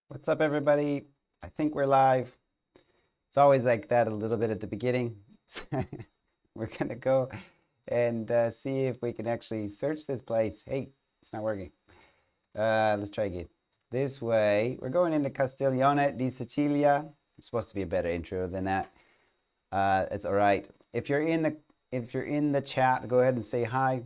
What's up, everybody? I think we're live. It's always like that a little bit at the beginning. We're gonna go and see if we can actually search this place. Hey, it's not working. Let's try again. This way. We're going into Castiglione di Sicilia. It's supposed to be a better intro than that. It's all right. If you're in the chat, go ahead and say hi.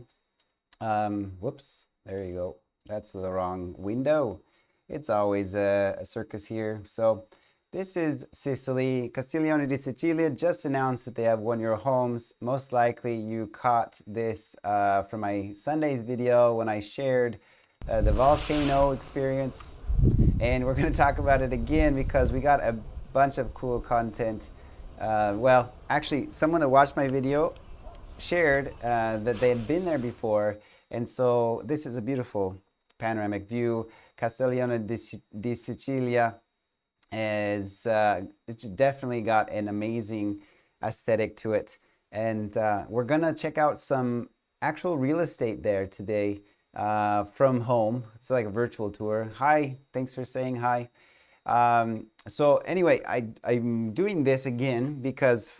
Whoops. There you go. That's the wrong window. It's always a circus here. So this is Sicily. Castiglione di Sicilia just announced that they have €1 homes. Most likely you caught this from my Sunday's video when I shared the volcano experience. And we're going to talk about it again because we got a bunch of cool content. Well, actually, someone that watched my video shared that they had been there before. And so this is a beautiful panoramic view. Castiglione di Sicilia is it's definitely got an amazing aesthetic to it, and we're gonna check out some actual real estate there today from home. It's like a virtual tour. Hi, thanks for saying hi. So anyway, I'm doing this again because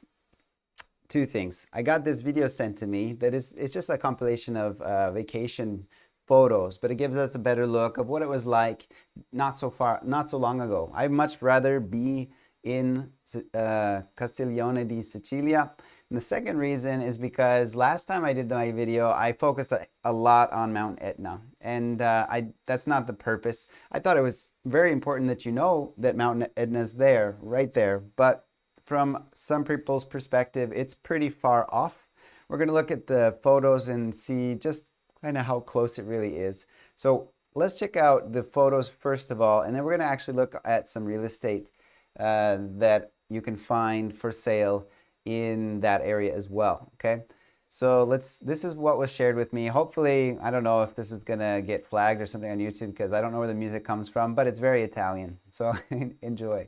two things. I got this video sent to me that it's just a compilation of vacation photos, but it gives us a better look of what it was like not so long ago. I'd much rather be in Castiglione di Sicilia. And the second reason is because last time I did my video, I focused a lot on Mount Etna, and that's not the purpose. I thought it was very important that you know that Mount Etna is there, right there, but from some people's perspective, it's pretty far off. We're going to look at the photos and see just kind of how close it really is. So let's check out the photos first of all, and then we're going to actually look at some real estate that you can find for sale in that area as well. Okay, so this is what was shared with me. Hopefully, I don't know if this is gonna get flagged or something on YouTube because I don't know where the music comes from, but it's very Italian, so enjoy.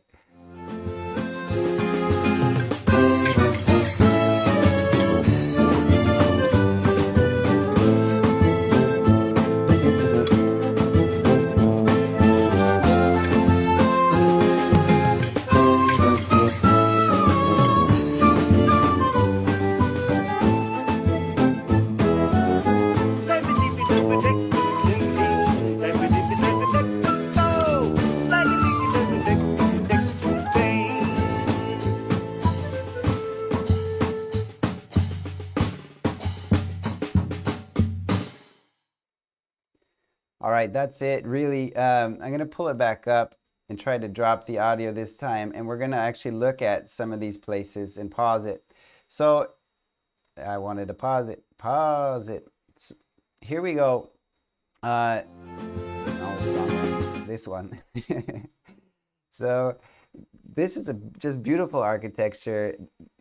All right, that's it. Really, I'm going to pull it back up and try to drop the audio this time. And we're going to actually look at some of these places and pause it. So I wanted to pause it. Pause it. So, here we go. No, this one. So this is just beautiful architecture.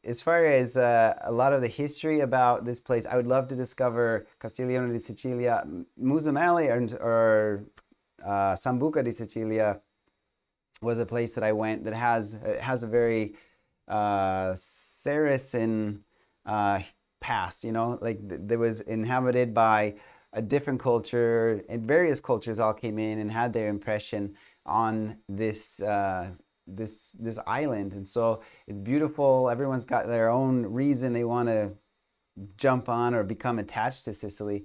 As far as a lot of the history about this place, I would love to discover Castiglione di Sicilia, Musamali, or Sambuca di Sicilia was a place that I went that has a very Saracen past. You know, like there was inhabited by a different culture, and various cultures all came in and had their impression on this island. And so it's beautiful. Everyone's got their own reason they want to jump on or become attached to Sicily.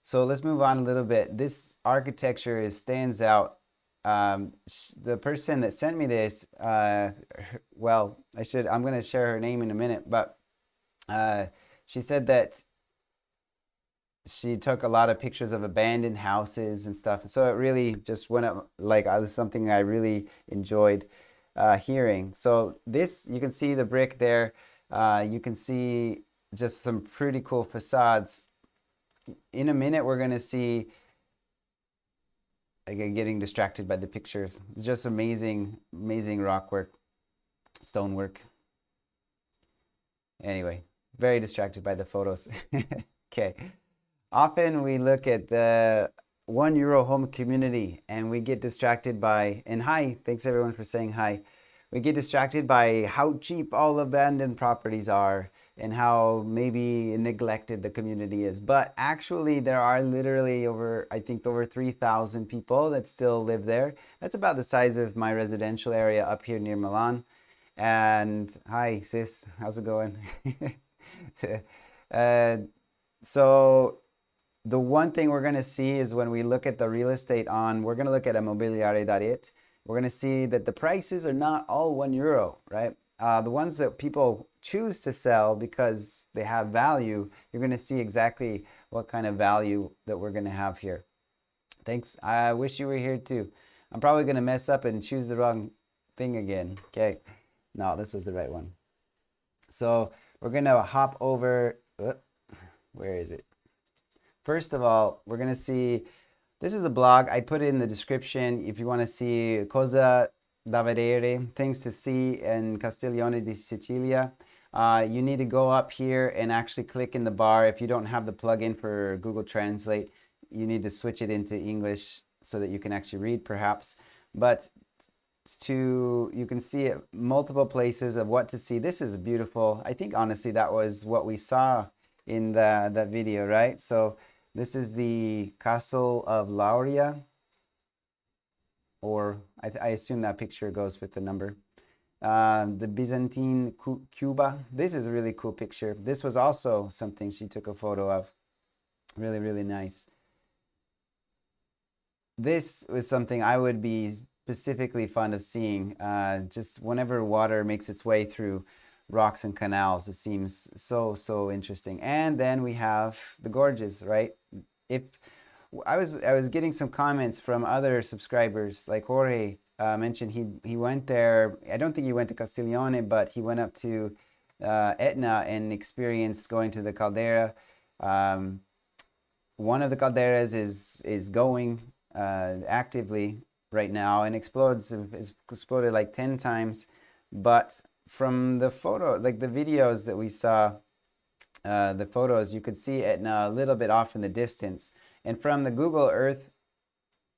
So let's move on a little bit. This architecture stands out. The person that sent me this, well, I'm going to share her name in a minute, but she said that she took a lot of pictures of abandoned houses and stuff. And so it really just went up, like, it was something I really enjoyed hearing. So this, you can see the brick there. You can see just some pretty cool facades. In a minute, we're going to see, again, getting distracted by the pictures. It's just amazing, amazing rock work, stonework. Anyway, very distracted by the photos. Okay. Often we look at the €1 home community and we get distracted by, and hi, thanks everyone for saying hi. We get distracted by how cheap all abandoned properties are, and how maybe neglected the community is. But actually, there are literally I think over 3,000 people that still live there. That's about the size of my residential area up here near Milan. And hi, sis, how's it going? uh, so the one thing we're going to see is when we look at the real estate we're going to look at immobiliare.it. We're going to see that the prices are not all €1, right? The ones that people choose to sell because they have value, you're going to see exactly what kind of value that we're going to have here. Thanks. I wish you were here too. I'm probably going to mess up and choose the wrong thing again. Okay. No, this was the right one. So we're going to hop over. Where is it? First of all, we're going to see, this is a blog. I put it in the description if you want to see cosa da vedere, things to see in Castiglione di Sicilia. You need to go up here and actually click in the bar. If you don't have the plugin for Google Translate, you need to switch it into English so that you can actually read perhaps. But you can see multiple places of what to see. This is beautiful. I think honestly that was what we saw in that video, right? So this is the Castle of Lauria, or I assume that picture goes with the number. The Byzantine Cuba. This is a really cool picture. This was also something she took a photo of. Really, really nice. This was something I would be specifically fond of seeing. Just whenever water makes its way through rocks and canals, it seems so interesting. And then we have the gorges, right? If I was getting some comments from other subscribers, like Jorge mentioned he went there. I don't think he went to Castiglione, but he went up to Etna and experienced going to the caldera. One of the calderas is going actively right now and it's exploded like 10 times. But from the photo, like the videos that we saw, the photos, you could see Etna a little bit off in the distance. And from the Google Earth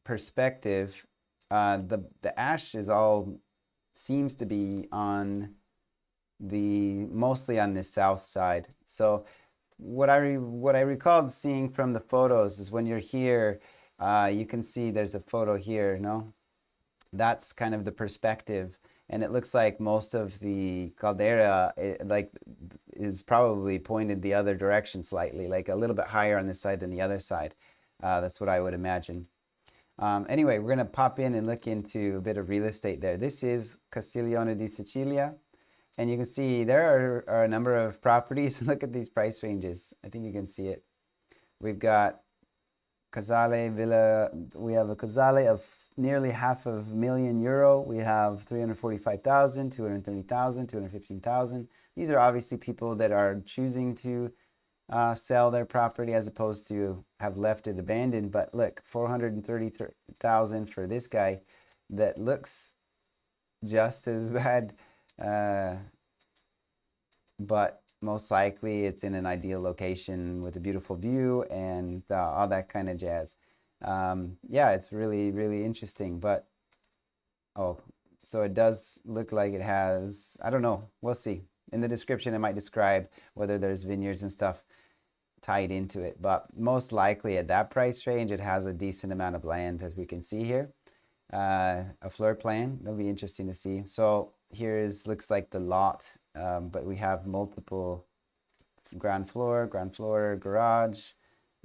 perspective, the ash seems to be on mostly on the south side. So what I recalled seeing from the photos is when you're here, you can see there's a photo here, no? That's kind of the perspective. And it looks like most of the caldera is probably pointed the other direction slightly, like a little bit higher on this side than the other side. That's what I would imagine. Anyway, we're going to pop in and look into a bit of real estate there. This is Castiglione di Sicilia. And you can see there are a number of properties. Look at these price ranges. I think you can see it. We've got Casale Villa. We have a Casale of nearly €500,000. We have 345,000, 230,000, 215,000. These are obviously people that are choosing to sell their property as opposed to have left it abandoned. But look, 430,000 for this guy that looks just as bad, but most likely it's in an ideal location with a beautiful view and all that kind of jazz. Yeah, it's really interesting. But so it does look like it has, I don't know, we'll see. In the description it might describe whether there's vineyards and stuff tied into it, but most likely at that price range it has a decent amount of land, as we can see here. A floor plan, that'll be interesting to see. So here looks like the lot, but we have multiple ground floor, garage,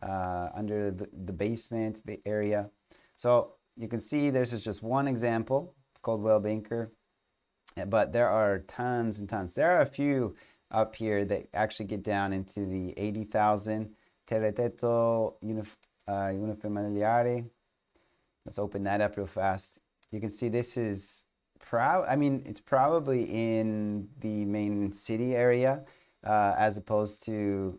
under the basement area. So you can see this is just one example, Coldwell Banker, but there are tons and tons. There are a few up here that actually get down into the 80,000. Terretetto Unifamiliare. Let's open that up real fast. You can see this is it's probably in the main city area, as opposed to,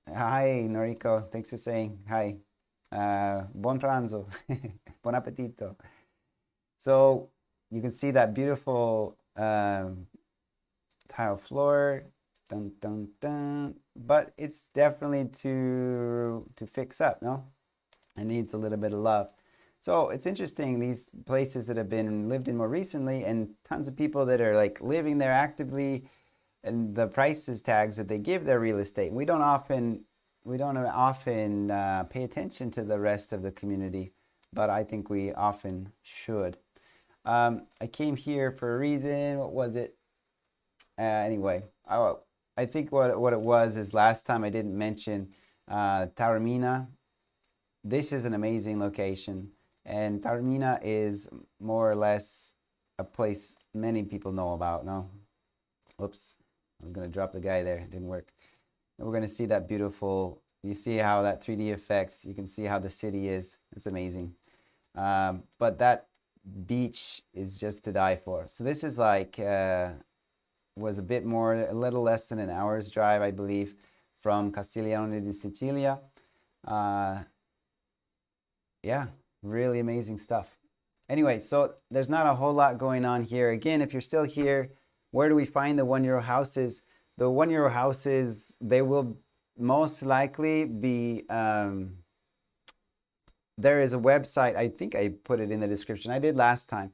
hi Noriko, thanks for saying hi. Buon pranzo, buon appetito. So you can see that beautiful tile floor, dun, dun, dun. But it's definitely to fix up, no? It needs a little bit of love. So it's interesting, these places that have been lived in more recently, and tons of people that are like living there actively, and the prices tags that they give their real estate. We don't often pay attention to the rest of the community, but I think we often should. I came here for a reason. What was it? Anyway, I think what it was is last time I didn't mention Taormina. This is an amazing location, and Taormina is more or less a place many people know about. No, oops, I was gonna drop the guy there. It didn't work. And we're gonna see that beautiful. You see how that 3D effect. You can see how the city is. It's amazing. But that beach is just to die for. So this is like was a bit more, a little less than an hour's drive, I believe, from Castiglione di Sicilia. Yeah, really amazing stuff. Anyway, so there's not a whole lot going on here. Again, if you're still here, where do we find the €1 houses? The €1 houses, they will most likely be, there is a website, I think I put it in the description. I did last time.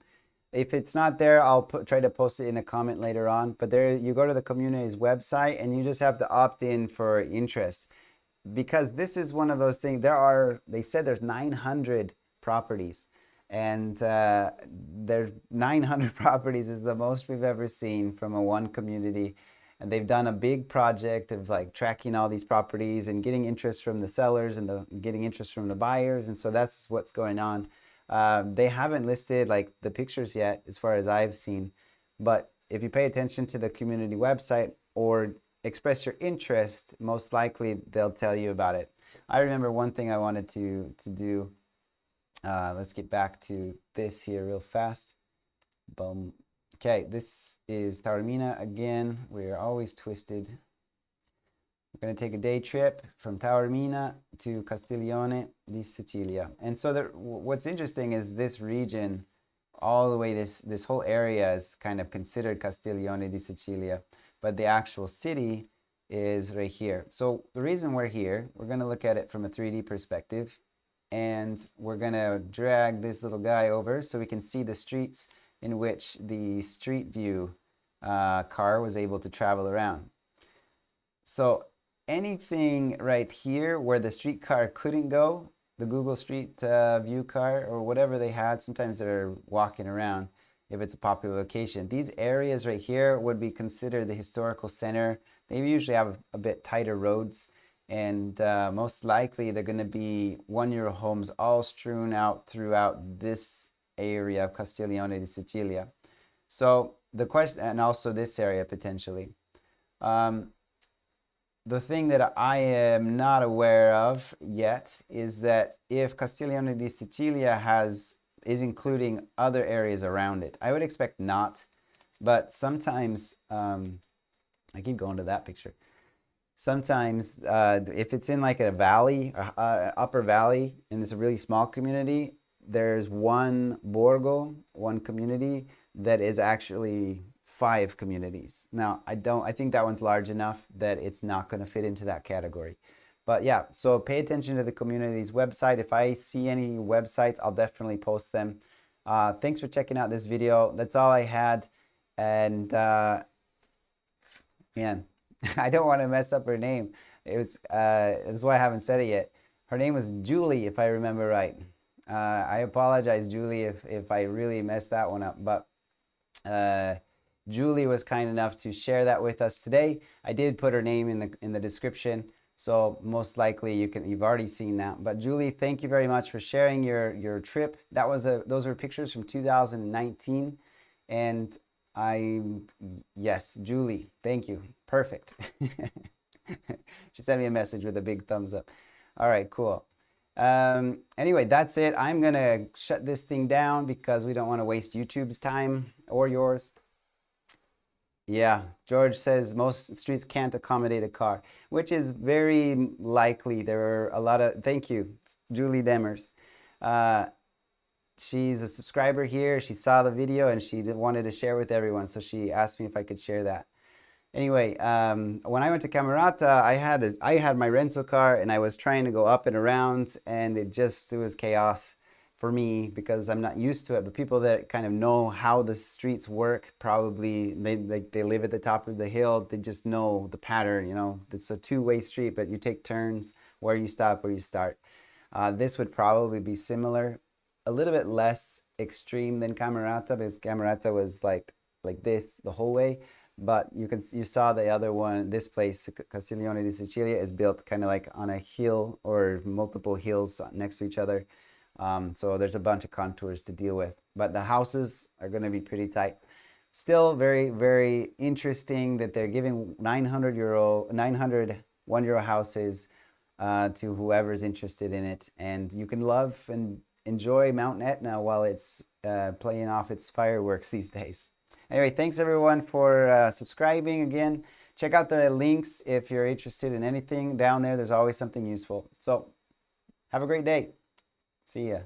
If it's not there, I'll try to post it in a comment later on. But there, you go to the community's website and you just have to opt in for interest. Because this is one of those things, they said there's 900 properties. And there's 900 properties is the most we've ever seen from one community. And they've done a big project of like tracking all these properties and getting interest from the sellers and getting interest from the buyers. And so that's what's going on. They haven't listed like the pictures yet as far as I've seen. But if you pay attention to the community website or express your interest, most likely they'll tell you about it. I remember one thing I wanted to do. Let's get back to this here real fast. Boom. Okay, this is Taormina again. We're always twisted. We're going to take a day trip from Taormina to Castiglione di Sicilia. And so what's interesting is this region, all the way, this whole area is kind of considered Castiglione di Sicilia, but the actual city is right here. So the reason we're here, we're going to look at it from a 3D perspective, and we're going to drag this little guy over so we can see the streets in which the Street View car was able to travel around. So anything right here where the streetcar couldn't go, the Google Street View car or whatever they had, sometimes they're walking around if it's a popular location. These areas right here would be considered the historical center. They usually have a bit tighter roads, and most likely they're going to be €1 homes all strewn out throughout this area of Castiglione di Sicilia. So the question, and also this area potentially. The thing that I am not aware of yet is that if Castiglione di Sicilia is including other areas around it. I would expect not, but sometimes, I keep going to that picture. Sometimes if it's in like a valley, upper valley, and it's a really small community, there's one borgo, one community that is actually 5 communities. Now, I think that one's large enough that it's not going to fit into that category. But yeah, so pay attention to the community's website. If I see any websites, I'll definitely post them. Thanks for checking out this video. That's all I had. And man, I don't want to mess up her name. That's why I haven't said it yet. Her name was Julie, if I remember right. I apologize, Julie, if I really messed that one up. But Julie was kind enough to share that with us today. I did put her name in the description, so most likely you've already seen that. But Julie, thank you very much for sharing your trip. Those were pictures from 2019, and yes, Julie, thank you. Perfect. She sent me a message with a big thumbs up. All right, cool. Anyway, that's it. I'm gonna shut this thing down because we don't want to waste YouTube's time or yours. Yeah, George says most streets can't accommodate a car, which is very likely. There are a lot of, thank you, Julie Demers. She's a subscriber here. She saw the video and she wanted to share with everyone, so she asked me if I could share that. Anyway, when I went to Camerata, I had my rental car and I was trying to go up and around, and it was chaos. for me because I'm not used to it, but people that kind of know how the streets work, probably they live at the top of the hill, they just know the pattern, you know. It's a two-way street, but you take turns where you stop, where you start. This would probably be similar, a little bit less extreme than Camerata, because Camerata was like this the whole way. But you saw the other one, this place, Castiglione di Sicilia, is built kind of like on a hill or multiple hills next to each other. So there's a bunch of contours to deal with. But the houses are going to be pretty tight. Still very, very interesting that they're giving 900 €1 houses to whoever's interested in it. And you can love and enjoy Mount Etna while it's playing off its fireworks these days. Anyway, thanks everyone for subscribing again. Check out the links if you're interested in anything down there. There's always something useful. So have a great day. See ya.